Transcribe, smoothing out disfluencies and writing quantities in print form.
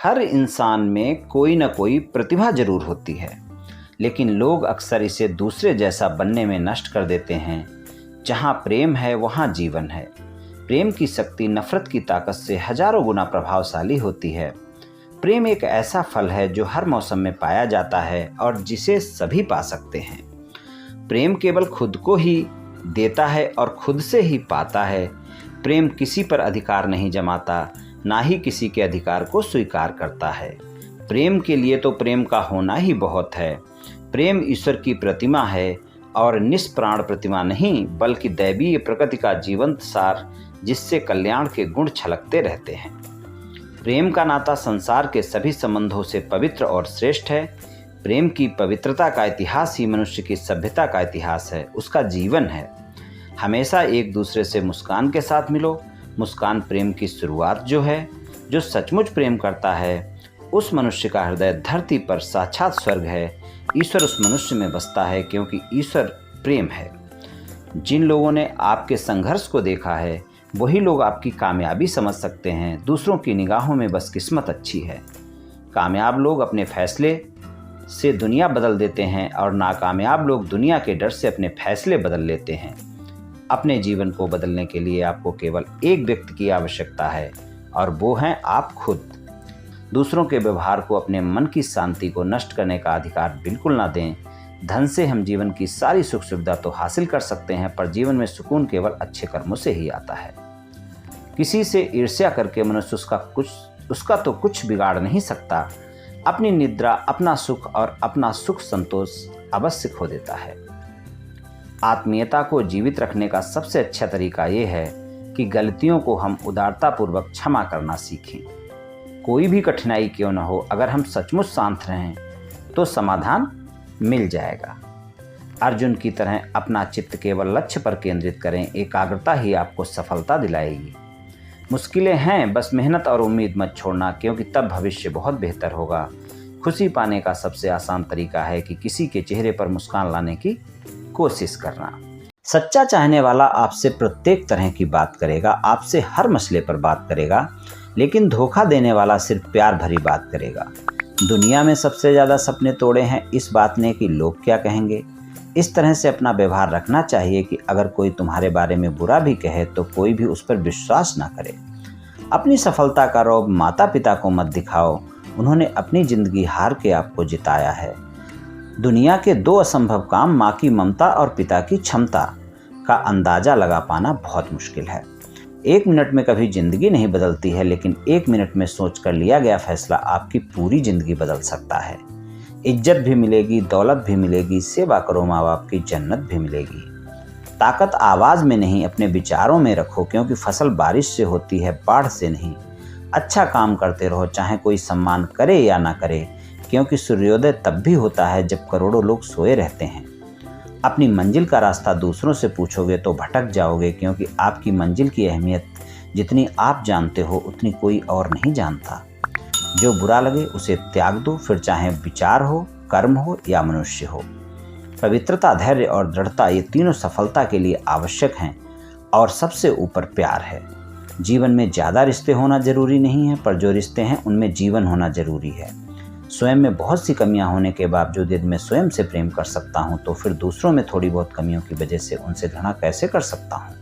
हर इंसान में कोई ना कोई प्रतिभा जरूर होती है, लेकिन लोग अक्सर इसे दूसरे जैसा बनने में नष्ट कर देते हैं। जहाँ प्रेम है वहाँ जीवन है। प्रेम की शक्ति नफरत की ताकत से हजारों गुना प्रभावशाली होती है। प्रेम एक ऐसा फल है जो हर मौसम में पाया जाता है और जिसे सभी पा सकते हैं। प्रेम केवल खुद को ही देता है और खुद से ही पाता है। प्रेम किसी पर अधिकार नहीं जमाता, ना ही किसी के अधिकार को स्वीकार करता है। प्रेम के लिए तो प्रेम का होना ही बहुत है। प्रेम ईश्वर की प्रतिमा है और निष्प्राण प्रतिमा नहीं, बल्कि दैवीय प्रकृति का जीवंत सार, जिससे कल्याण के गुण छलकते रहते हैं। प्रेम का नाता संसार के सभी संबंधों से पवित्र और श्रेष्ठ है। प्रेम की पवित्रता का इतिहास ही मनुष्य की सभ्यता का इतिहास है, उसका जीवन है। हमेशा एक दूसरे से मुस्कान के साथ मिलो। मुस्कान प्रेम की शुरुआत जो सचमुच प्रेम करता है, उस मनुष्य का हृदय धरती पर साक्षात स्वर्ग है। ईश्वर उस मनुष्य में बसता है, क्योंकि ईश्वर प्रेम है। जिन लोगों ने आपके संघर्ष को देखा है, वही लोग आपकी कामयाबी समझ सकते हैं। दूसरों की निगाहों में बस किस्मत अच्छी है। कामयाब लोग अपने फैसले से दुनिया बदल देते हैं और नाकामयाब लोग दुनिया के डर से अपने फैसले बदल लेते हैं। अपने जीवन को बदलने के लिए आपको केवल एक व्यक्ति की आवश्यकता है, और वो हैं आप खुद। दूसरों के व्यवहार को, अपने मन की शांति को नष्ट करने का अधिकार बिल्कुल ना दें। धन से हम जीवन की सारी सुख सुविधा तो हासिल कर सकते हैं, पर जीवन में सुकून केवल अच्छे कर्मों से ही आता है। किसी से ईर्ष्या करके मनुष्य उसका तो कुछ बिगाड़ नहीं सकता। अपनी निद्रा, अपना सुख और अपना सुख संतोष अवश्य खो देता है। आत्मीयता को जीवित रखने का सबसे अच्छा तरीका ये है कि गलतियों को हम उदारतापूर्वक क्षमा करना सीखें। कोई भी कठिनाई क्यों न हो, अगर हम सचमुच शांत रहें तो समाधान मिल जाएगा। अर्जुन की तरह अपना चित्त केवल लक्ष्य पर केंद्रित करें। एकाग्रता ही आपको सफलता दिलाएगी। मुश्किलें हैं, बस मेहनत और उम्मीद मत छोड़ना, क्योंकि तब भविष्य बहुत बेहतर होगा। खुशी पाने का सबसे आसान तरीका है कि किसी के चेहरे पर मुस्कान लाने की कोशिश करना। सच्चा चाहने वाला आपसे प्रत्येक तरह की बात करेगा, आपसे हर मसले पर बात करेगा, लेकिन धोखा देने वाला सिर्फ प्यार भरी बात करेगा। दुनिया में सबसे ज़्यादा सपने तोड़े हैं इस बात ने कि लोग क्या कहेंगे। इस तरह से अपना व्यवहार रखना चाहिए कि अगर कोई तुम्हारे बारे में बुरा भी कहे तो कोई भी उस पर विश्वास ना करे। अपनी सफलता का रौब माता पिता को मत दिखाओ, उन्होंने अपनी जिंदगी हार के आपको जिताया है। दुनिया के दो असंभव काम, माँ की ममता और पिता की क्षमता, का अंदाजा लगा पाना बहुत मुश्किल है। 1 मिनट में कभी जिंदगी नहीं बदलती है, लेकिन 1 मिनट में सोचकर लिया गया फैसला आपकी पूरी जिंदगी बदल सकता है। इज्जत भी मिलेगी, दौलत भी मिलेगी, सेवा करो माँ बाप की, जन्नत भी मिलेगी। ताकत आवाज़ में नहीं, अपने विचारों में रखो, क्योंकि फसल बारिश से होती है, बाढ़ से नहीं। अच्छा काम करते रहो, चाहे कोई सम्मान करे या ना करे, क्योंकि सूर्योदय तब भी होता है जब करोड़ों लोग सोए रहते हैं। अपनी मंजिल का रास्ता दूसरों से पूछोगे तो भटक जाओगे, क्योंकि आपकी मंजिल की अहमियत जितनी आप जानते हो उतनी कोई और नहीं जानता। जो बुरा लगे उसे त्याग दो, फिर चाहे विचार हो, कर्म हो या मनुष्य हो। पवित्रता, धैर्य और दृढ़ता, ये तीनों सफलता के लिए आवश्यक हैं, और सबसे ऊपर प्यार है। जीवन में ज़्यादा रिश्ते होना जरूरी नहीं है, पर जो रिश्ते हैं उनमें जीवन होना जरूरी है। स्वयं में बहुत सी कमियां होने के बावजूद यदि मैं स्वयं से प्रेम कर सकता हूं, तो फिर दूसरों में थोड़ी बहुत कमियों की वजह से उनसे घृणा कैसे कर सकता हूं।